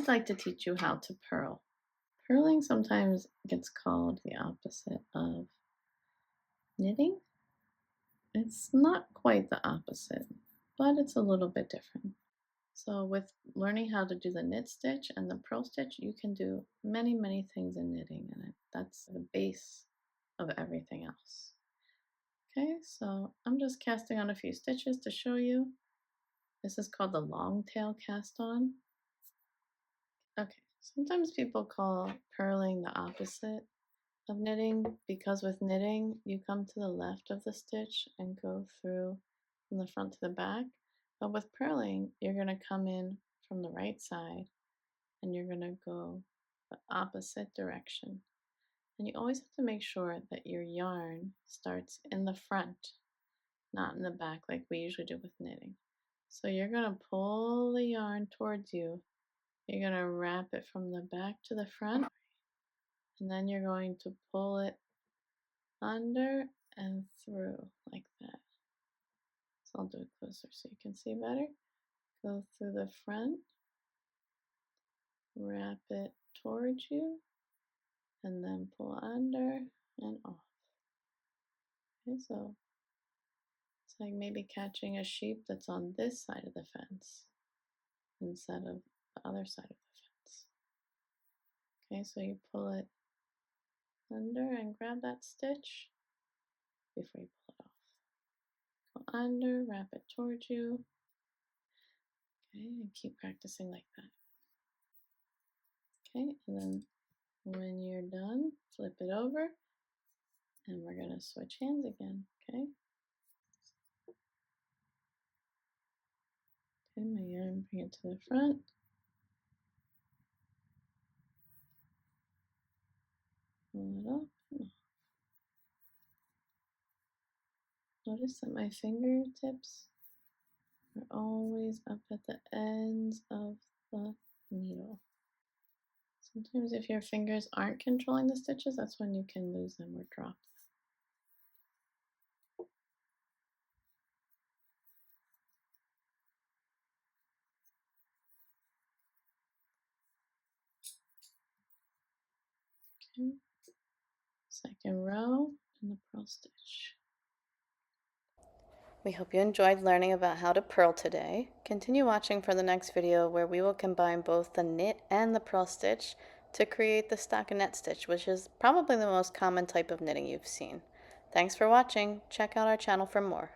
I'd like to teach you how to purl. Purling sometimes gets called the opposite of knitting. It's not quite the opposite, but it's a little bit different. So with learning how to do the knit stitch and the purl stitch, you can do many, many things in knitting, and that's the base of everything else. Okay, so I'm just casting on a few stitches to show you. This is called the long tail cast on. Okay, sometimes people call purling the opposite of knitting because with knitting you come to the left of the stitch and go through from the front to the back, but with purling you're going to come in from the right side and you're going to go the opposite direction. And you always have to make sure that your yarn starts in the front, not in the back like we usually do with knitting. So you're going to pull the yarn towards you. You're going to wrap it from the back to the front, and then you're going to pull it under and through like that. So I'll do it closer so you can see better. Go through the front, wrap it towards you, and then pull under and off. Okay, so it's like maybe catching a sheep that's on this side of the fence instead of the other side of the fence. Okay, so you pull it under and grab that stitch before you pull it off. Go under, wrap it towards you. Okay, and keep practicing like that. Okay, and then when you're done, flip it over, and we're going to switch hands again. Okay. Okay, my yarn, bring it to the front. Pull it up. Notice that my fingertips are always up at the ends of the needle. Sometimes if your fingers aren't controlling the stitches, that's when you can lose them or drop them. Okay. Second row in the purl stitch. We hope you enjoyed learning about how to purl today. Continue watching for the next video where we will combine both the knit and the purl stitch to create the stockinette stitch, which is probably the most common type of knitting you've seen. Thanks for watching. Check out our channel for more.